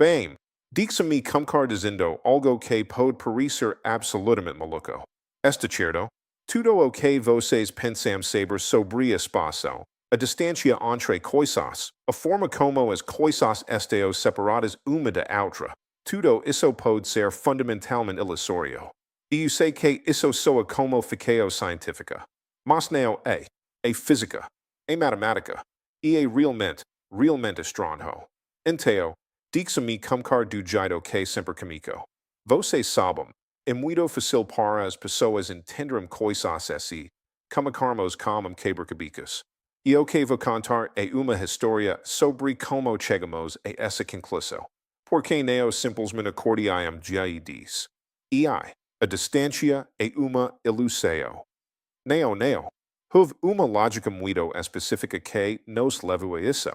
Bem, dixami cumcar dizendo algo que pode parecer absolutamente maluco. Esta certo, tudo o que vocês pensam saber sobre espaço, a distância entre coisas, a forma como as coisas estão separadas uma da outra, tudo isso pode ser fundamentalmente ilusório. E eu sei que isso soa como ficção científica. Mas não é. É física. É matemática. E é realmente estranho. Então, diz-me como do jeito que sempre comigo. Vocês sabem, é muito fácil para as pessoas entenderem coisas assim, comunicarmos como quebra-cabeças. E o que vou contar é uma história sobre como chegamos a essa conclusão. Porque não simplesmente acordeamos já e diz. E a distância é uma ilusão. Não. Houve uma lógica muito específica que nos levou a isso.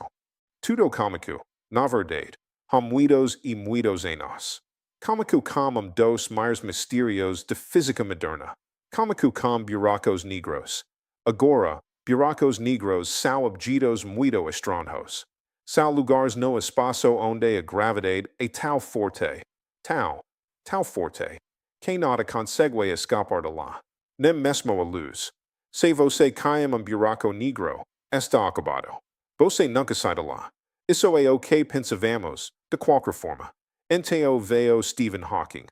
Tudo cômico, na verdade, há muitos e muitos em nós. Cômico como dos mais mistérios da física moderna. Cômico como buracos negros. Agora, buracos negros são objetos muito estranhos. São lugares no espaço onde a gravidade é tão forte, tão forte, que nada consegue escapar de lá. Nem mesmo a luz. Se você cai em buraco negro, está acabado. Você nunca sai de lá. Isso é o que pensávamos, de qualquer forma. Então veio Stephen Hawking,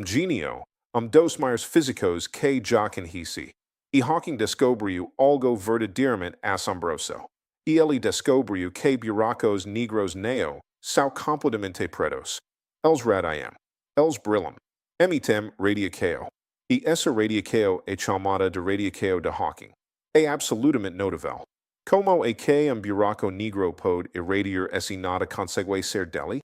gênio, dos maiores físicos que já conheci. E Hawking descobriu algo verdadeiramente assombroso. E ele descobriu que buracos negros não são completamente pretos. Eles radiam. Eles brilham. Emitem radiação. E essa radiação é chamada de radiação de Hawking. É absolutamente notável. Como é que buraco negro pode irradiar e nada consegue ser dele?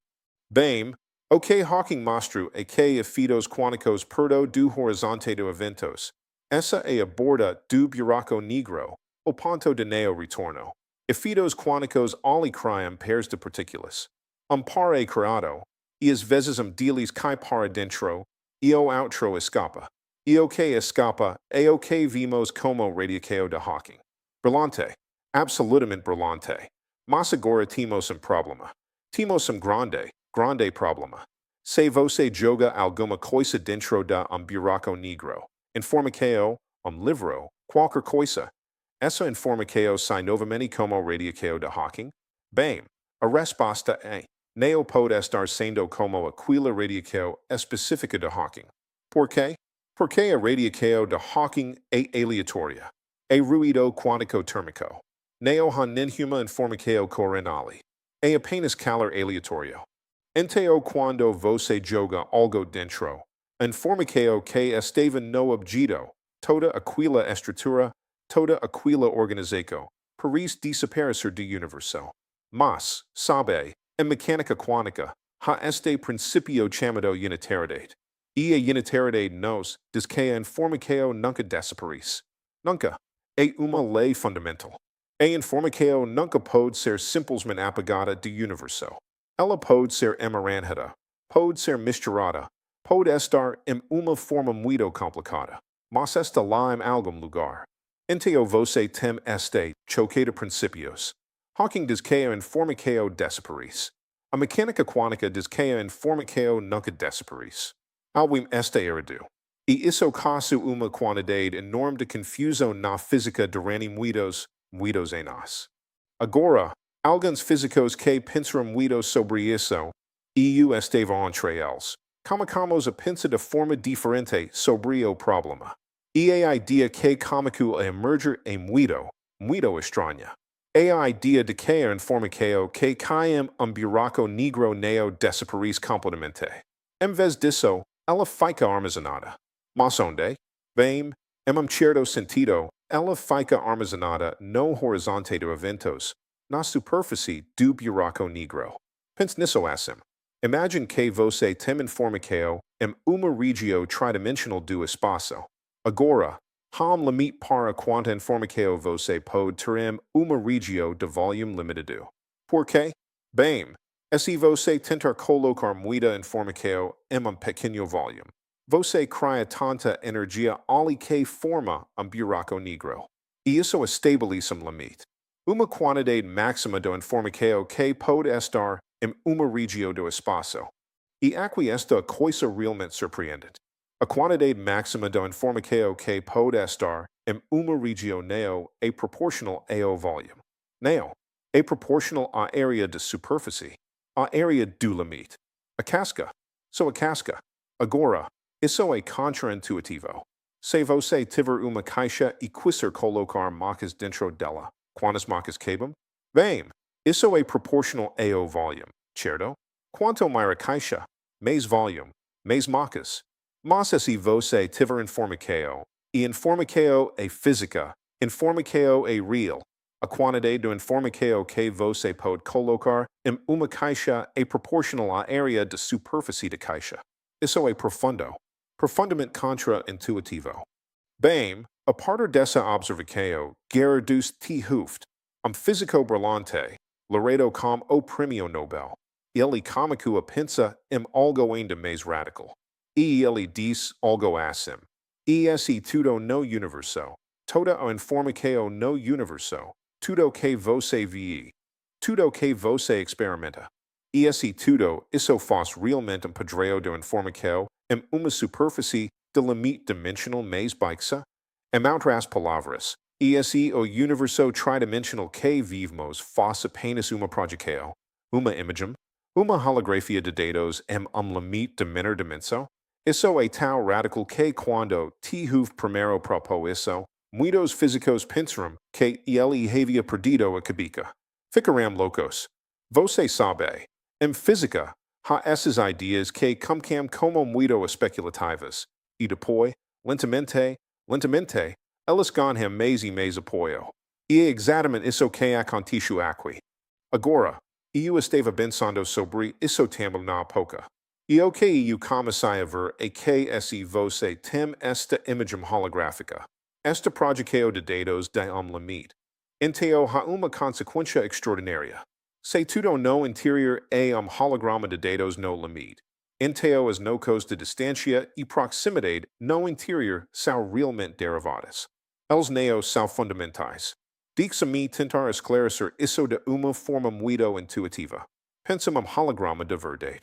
Bem, o que Hawking mostrou é que efeitos quânticos perto do horizonte do eventos. Essa é a borda do buraco negro, o ponto de não retorno. Efeitos quânticos ali criam pairs de partículas. Par é criado, e às vezes deles cai para dentro, e o outro escapa. E o que escapa é o que vimos como radiação de Hawking. Brilhante. Absolutamente brilhante. Mas agora temos problema. Temos grande problema. Se você joga alguma coisa dentro de buraco negro, informa que livro, qualquer coisa, essa informa que sai novamente como radiação de Hawking? Bem, a resposta é, não pode estar sendo como aquela radiação específica de Hawking. Por quê? Porque a radiação de Hawking é aleatória. É ruído quântico térmico. Não há nenhuma informação coronale. É apenas calor aleatório. Então quando você joga algo dentro, informação que estava no objeto, toda aquela estrutura, toda aquela organização, parece desaparecer do universo. Mas, sabe, em mecânica quântica, há este princípio chamado unitariedade. E a unitariedade nos diz que a informação nunca desaparece. Nunca. É uma lei fundamental. A informação nunca pode ser simplesmente apagada do universo. Ela pode ser emaranhada, pode ser misturada, pode estar em uma forma muito complicada, mas está lá em algum lugar. Então você tem este choque de princípios. Hawking diz que a informação desaparece. A mecânica quântica diz que a informação nunca desaparece. Alguém está errado. E isso causa uma quantidade enorme de confusão na física durante muitos em nós. Agora, alguns físicos que pensaram muito sobre isso, e eu estava entre eles, começamos a pensar de forma diferente sobre o problema. E a ideia que começou a emergir é muito estranha. É a ideia de que a informação que cai em buraco negro não desaparece completamente. Em vez disso, ela fica armazenada. Mas onde? Bem, em certo sentido, ela fica armazenada no horizonte do eventos, na superfície do buraco negro. Pense nisso assim. Imagine que você tem informação em uma região tridimensional do espaço. Agora, há limite para quanta informação você pode ter em uma região de volume limitado. Por quê? Bem, se você tentar colocar muita informação em pequeno volume, você cria tanta energia ali que forma buraco negro. E isso estabelece limite. Uma quantidade máxima de informação que pode estar uma regio do espaço. E aqui esta coisa realmente surpreendente. A quantidade máxima do informação que pode estar uma regio neo é proporcional ao volume. Neo é proporcional à área de superfície, à área do limite. A casca. A casca. Agora, isso é contraintuitivo. Se você tiver uma caixa e quiser colocar macas dentro dela, quantas macas cabem? Bem, isso é proporcional ao volume, certo? Quanto maior a caixa, mais volume, mais macas. Mas se você tiver informação, e informação é física, informação é real, a quantidade de informação que você pode colocar em uma caixa é proporcional à área de superfície da caixa. Isso é profundo, profundamente contra-intuitivo. Bem, a partir dessa observação, Gerardus T. Hooft, físico brilhante, laureado com o Prêmio Nobel, ele comicu a pensa algo ainda mais radical. E ele diz algo assim. E esse tudo no universo, toda a informação no universo, tudo que você vê, tudo que você experimenta. E esse tudo, isso faz realmente padrão de informação em uma superfície de limite dimensional mais baixa? Em outras palavras, esse o universo tridimensional que vivemos faz apenas uma projeção, uma imagem, uma holografia de dados em limite de menor dimensão? Isso é tão radical que quando T. Hooft primeiro propôs isso, muitos físicos pensaram que ele havia perdido a cabeça. Ficaram loucos. Você sabe, em física, há essas ideias que comecam como muito especulativas, e depois, lentamente, elas ganham mais e mais apoio. E é exatamente isso que aconteceu aqui. Agora, eu estava pensando sobre isso também na época. E o que eu comecei a ver é que esse você tem esta imagem holográfica, esta projeção de dados de limite. Então há uma consequência extraordinária. Se tudo no interior é holograma de dados no limite, então as nocos de distância e proximidade no interior são realmente derivadas. Eles neos são fundamentais. Diga-me tentar esclarecer isso de uma forma muito intuitiva. Pensa holograma de verdade.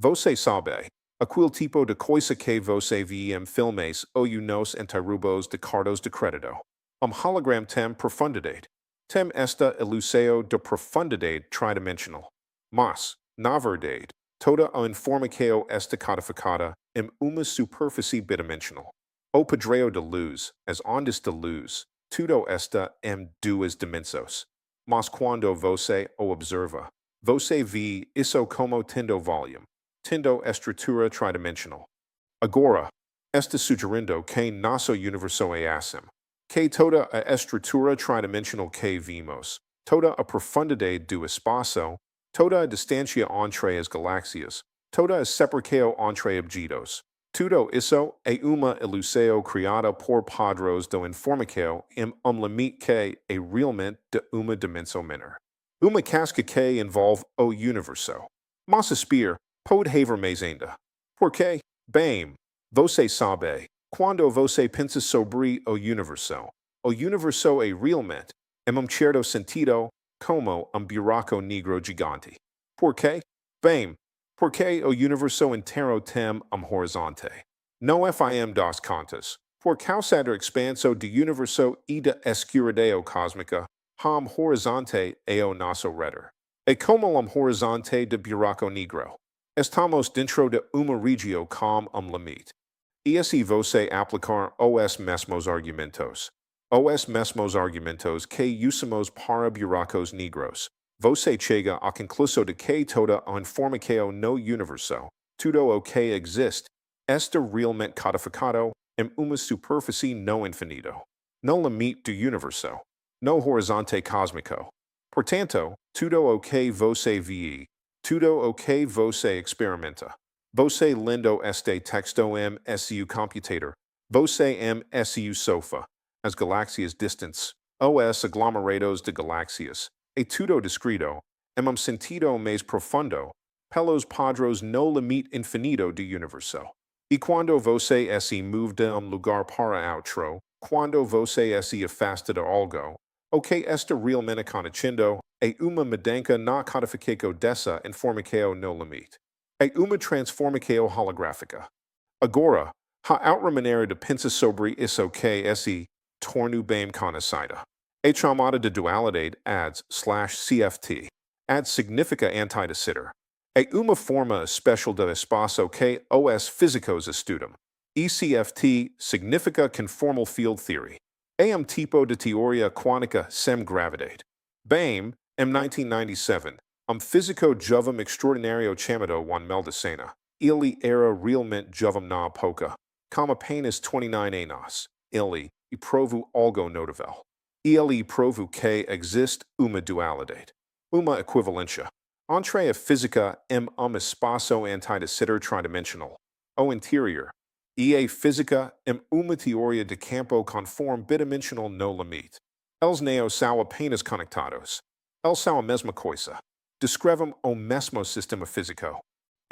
Você sabe, aquele tipo de coisa que você vê em filmes ou nos interrubos de cartas de crédito. Hologram tem profundidade. Tem esta ilusão de profundidade tridimensional. Mas, na verdade, toda a informação está codificada em uma superfície bidimensional. O padrão de luz, as ondas de luz, tudo está em duas dimensões. Mas quando você o observa, você vê isso como tendo volume, tendo estrutura tridimensional. Agora, está sugerindo que nosso universo é assim, que toda a estrutura tridimensional que vimos, toda a profundidade do espaço, toda a distância entre as galáxias, toda a separação entre objetos, tudo isso é uma ilusão criada por padrões de informação em limite que é realmente de uma dimensão menor. Uma casca que envolve o universo. Mas espera, pode haver mais ainda. Porque, bem, você sabe, quando você pensa sobre o universo é realmente, em certo sentido, como buraco negro gigante. Por quê? Bem, porque o universo inteiro tem horizonte. Não fim das contas, por causa da expansão do universo e da escuridão cósmica, horizonte é o nosso redor. É como horizonte de buraco negro. Estamos dentro de uma região com limite. E se você aplicar os mesmos argumentos que usamos para buracos negros, você chega à conclusão de que toda a informação no universo, tudo o que existe, está realmente codificado em uma superfície no infinito, no limite do universo, no horizonte cósmico. Portanto, tudo o que você vê, tudo o que você experimenta, você lendo este texto em seu computador, você em seu sofá, as galáxias distantes, os aglomerados de galáxias, é tudo descrito, em sentido mais profundo, pelos padrões no limite infinito do universo. E quando você se move de lugar para outro, quando você se afasta de algo, Ok esta realmente conhecendo, e uma mudança na codificação dessa informação no limite. E uma transformação holográfica. Agora, há outra maneira de pensar sobre isso que esse torno bem conhecida. A chamada de dualidade /CFT. Ad significa anti-de-sitter. É uma forma especial de espaço que os físicos estudam. ECFT significa conformal field theory. É tipo de teoria quântica sem gravidade. Bem, em 1997, físico jovem extraordinário chamado Juan Meldacena. Ele era realmente jovem na época, com apenas 29 anos. Ele provou algo notável. Ele provou que existe uma dualidade, uma equivalência, entre a física em espaço anti-de-sitter tridimensional, o interior, e a física em uma teoria de campo conforme bidimensional no limite. Eles não são apenas conectados. Eles são a mesma coisa. Descrevem o mesmo sistema físico.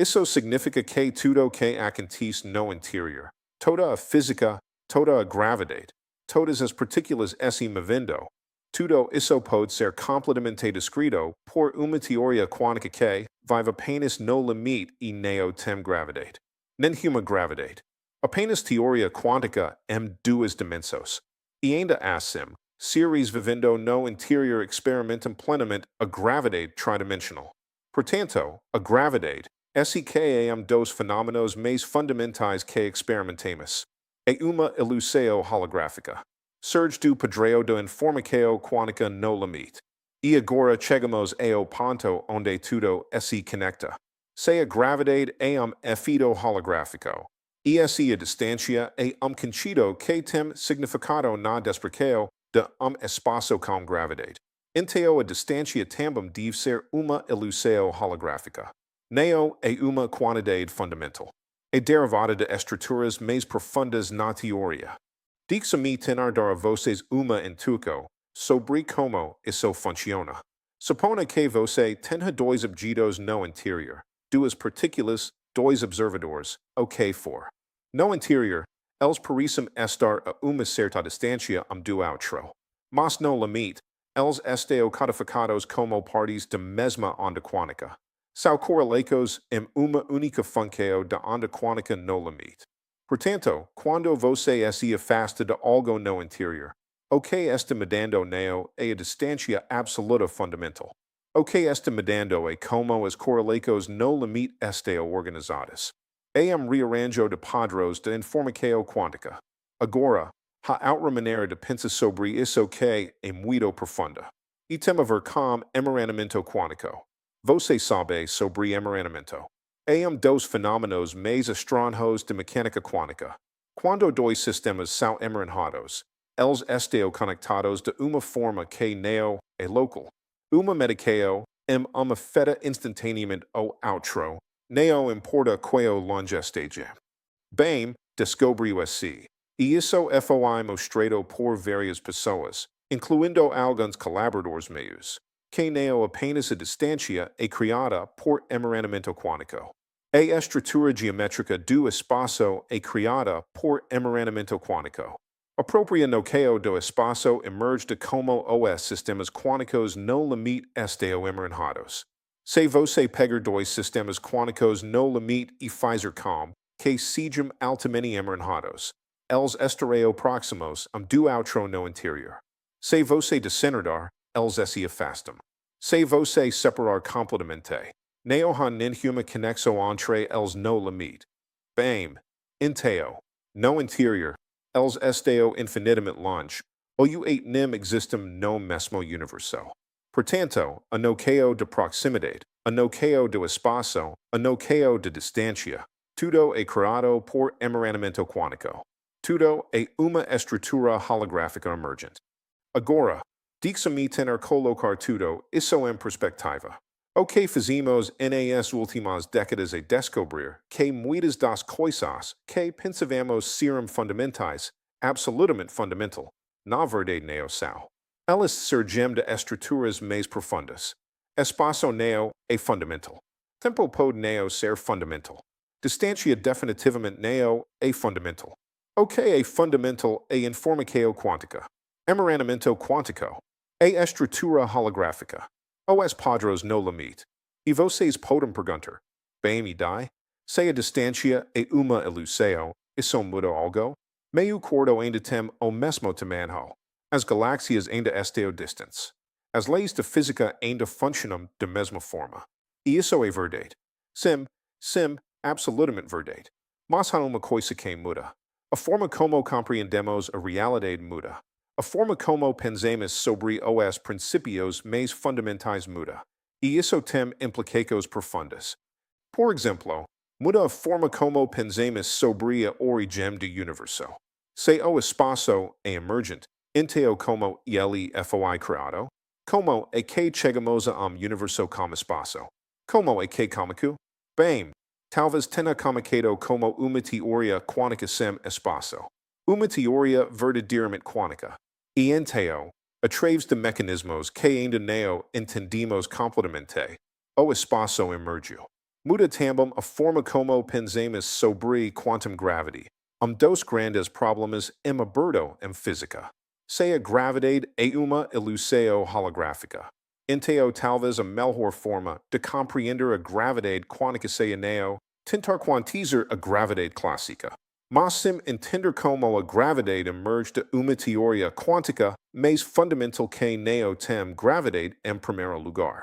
Isso significa que tudo que acontece no interior, toda a física, toda a gravidade, todas as partículas se movendo, tudo isso pode ser completamente descrito por uma teoria quântica que vive apenas no limite e não tem gravidade. Nenhuma gravidade. Apenas teoria quântica em duas dimensões. E ainda assim, seres vivendo no interior experimentam plenamente a gravidade tridimensional. Portanto, a gravidade SEKAM dos fenômenos mais fundamentais que experimentamos. É uma ilusão holográfica. Surge do padrão da informação quântica no limite. E agora chegamos ao ponto onde tudo se conecta. Se a gravidade é efeito holográfico. E se a distância é conceito que tem significado na descrição de espaço com gravidade. Então a distância também deve ser uma ilusão holográfica. Neo é uma quantidade fundamental. É derivada de estruturas mais profundas na teoria. Deixe-me tentar dar a vocês uma intuição sobre como isso funciona. Suponha que você tenha dois objetos no interior, duas partículas, dois observadores, o que for. No interior, eles parecem estar a uma certa distância do outro. Mas no limite, eles estão codificados como partes da mesma onda quântica. São correlatos em uma única função da onda quântica no limite. Portanto, quando você se afasta de algo no interior, o que está mudando não é a distância absoluta fundamental. O que está mudando é como os correlatos no limite estão organizados. É rearranjo de padrões de informação quântica. Agora, há outra maneira de pensar sobre isso que é muito profunda. E tem a ver com emaranhamento quântico. Você sabe sobre emaranhamento. É dos fenômenos mais estranhos de mecânica quântica. Quando dois sistemas são emaranhados, eles estão conectados de uma forma que não é local. Uma medicação afeta instantaneamente o outro, não importa quão longe esteja. Bem, descobriu assim. E isso foi mostrado por várias pessoas, incluindo alguns colaboradores meus, que não apenas a distância é criada por emaranhamento quântico. A estrutura geométrica do espaço é criada por emaranhamento quântico. A própria noção do espaço emerge de como os sistemas quânticos no limite estão emaranhados. Se você pegar dois sistemas quânticos no limite e fazer com que sejam altamente emaranhados, eles estarão próximos do outro no interior. Se você descendar, eles se afastam. Se você separar completamente, não há nenhuma conexão entre eles no limite. Bem, então, no interior, eles estão infinitamente longe, ou nem existem no mesmo universo. Portanto, a noção de proximidade, a noção do espaço, a noção de distância, tudo é criado por emaranhamento quântico. Tudo é uma estrutura holográfica emergente. Agora, deixe-me tentar colocar tudo isso em perspectiva. O que fizemos nas últimas décadas é descobrir que muitas das coisas que pensávamos serem fundamentais, absolutamente fundamental, na verdade não são. Elas surgem de estruturas mais profundas. Espaço não é fundamental. Tempo pode não ser fundamental. Distância definitivamente não é fundamental. O que é fundamental é informação quântica. Emaranhamento quântico. A estrutura holográfica. Os padros no limite. E vocês podem perguntar, bem e dai? Se a distância é uma ilusão, isso muda algo? Meio cordo ainda tem o mesmo tamanho. As galáxias ainda estão distantes. As leis da física ainda funcionam da mesma forma. E isso é verdade. Sim, absolutamente verdade. Mas há uma coisa que muda. A forma como compreendemos a realidade muda. A forma como pensamos sobre os princípios mais fundamentais muda. E isso tem implicações profundas. Por exemplo, muda a forma como pensamos sobre a origem do universo. Se o espaço é emergente, então como ele foi criado? Como é que chegamos a universo como espaço? Como é que cômico? Bem, talvez tenha comunicado como uma teoria quântica sem espaço. Uma teoria verdadeiramente quântica. E então, através de mecanismos que ainda não entendemos completamente, o espaço emergiu. Muda também a forma como pensamos sobre quantum gravity. Dos grandes problemas abertos em física. Se a gravidade é uma ilusão holográfica. Então, talvez a melhor forma de compreender a gravidade quântica seja não tentar quantizar a gravidade clássica, mas sim entender como a gravidade emerge de uma teoria quântica mais fundamental que não tem gravidade em primeiro lugar.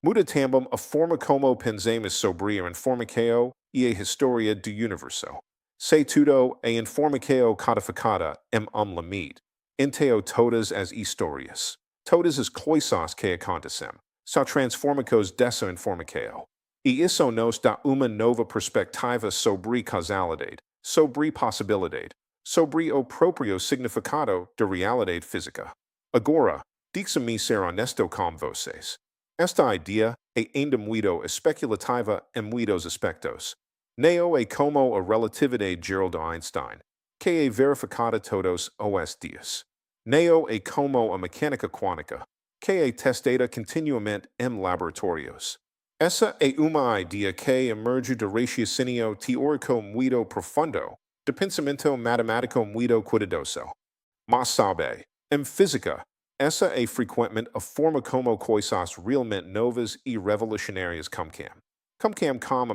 Muda também a forma como pensamos sobre a informação e a história do universo. Se tudo é informação codificada em limite, então todas as histórias, todas as coisas que acontecem, são transformados dessa informação. E isso nos dá uma nova perspectiva sobre causalidade, sobre possibilidade, sobre o próprio significado da realidade física. Agora, diga-me ser honesto com vocês. Esta ideia é ainda muito especulativa em muitos aspectos. Não é como a relatividade geral de Einstein, que é verificada todos os dias. Não é como a mecânica quântica, que é testada continuamente em laboratórios. Essa é uma ideia que emerge do raciocínio teórico muito profundo, de pensamento matemático muito cuidadoso. Mas sabe, em física, essa é frequentemente a forma como coisas realmente novas e revolucionárias como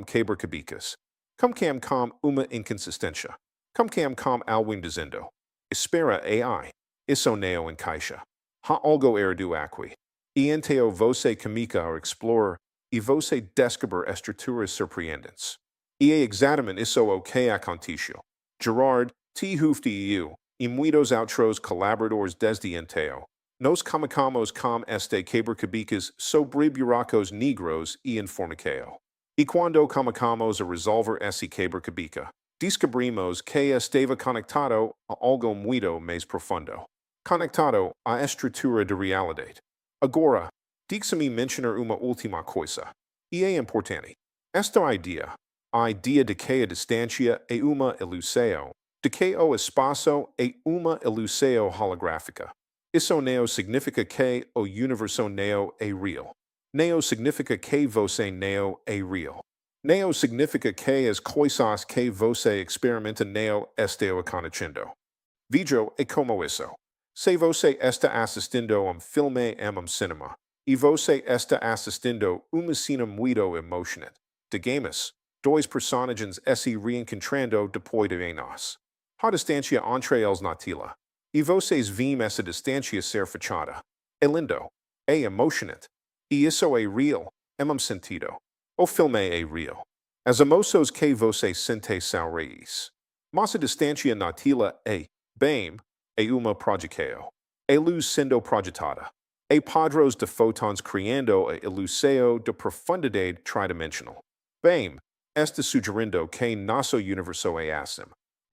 quebra-cabeças, com uma inconsistência, com alguém dizendo, espera AI, isso não encaixa. Há algo errado aqui. E então você começa a explorar e você descobre estruturas surpreendentes. E é exatamente isso o que aconteceu. Gerard, T. Hufte e eu, e muitos outros colaboradores desde então, nos comunicamos com este quebra-cabeças sobre buracos negros e informação. E quando começamos a resolver esse quebra-cabeça, descobrimos que estava conectado a algo muito mais profundo. Conectado à estrutura da realidade. Agora, diga-me mencionar uma última coisa. E é importante. Esta ideia, a ideia de que a distância é uma ilusão, de que o espaço é uma ilusão holográfica. Isso não significa que o universo não é real. Não significa que você não é real. Não significa que as coisas que você experimenta não estão acontecendo. Vídeo é como isso. Se você está assistindo filme em cinema, e você está assistindo uma cena muito emocionante, digamos, dois personagens se reencontrando depois de anos. A distância entre eles na tela. E vocês veem essa distância ser fechada. É lindo. É emocionante. E isso é real, em sentido. O filme é real. As emoções que você sente são reais. Mas a distância na tela é, bem, é uma projeção. É luz sendo projetada. É padrões de fótons criando a ilusão de profundidade tridimensional. Bem, está sugerindo que nosso universo é assim.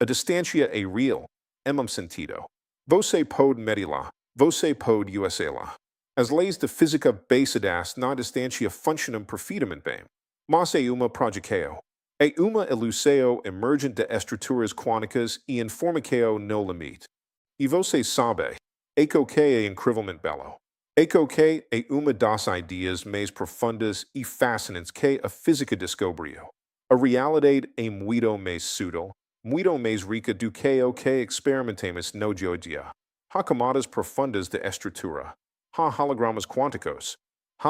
A distância é real, em sentido. Você pode medí-la, você pode usá-la. As leis da física baseadas na distância funcionam perfeitamente bem. Mas é uma projeção. É uma ilusão emergente de estruturas quânticas e informação no limite. E você sabe, é que é incrivelmente belo. É que é uma das ideias mais profundas e fascinantes que a física descobriu. A realidade é muito mais sutil, muito mais rica do que o que experimentamos no dia a dia. Há camadas profundas de estrutura. hologramas quânticos,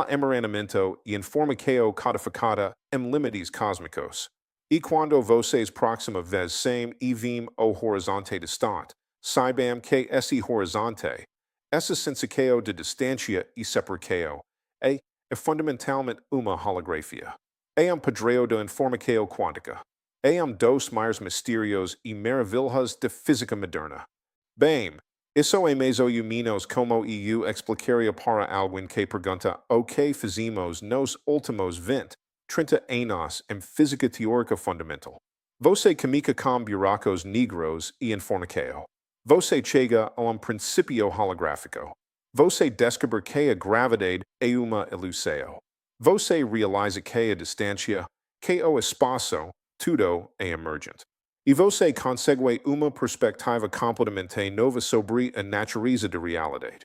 emaranhamento e informação codificada em limites cósmicos. E quando vocês proxima vez same e vim o horizonte distante, saibam que esse horizonte, essa sensação de distância e separação, é fundamentalmente uma holografia. É padrão da informação quântica. É dos maiores mistérios e maravilhas da física moderna. Bem, isso é mais ou menos como eu explicaria para alguém que pergunta o que fazemos nos últimos 20, 30 anos em física teórica fundamental. Você comica com buracos negros e informação. Você chega a princípio holográfico. Você descubra que a gravidade é uma ilusão. Você realiza que a distância, que o espaço, tudo é emergente. E você consegue uma perspectiva completamente nova sobre a natureza da realidade.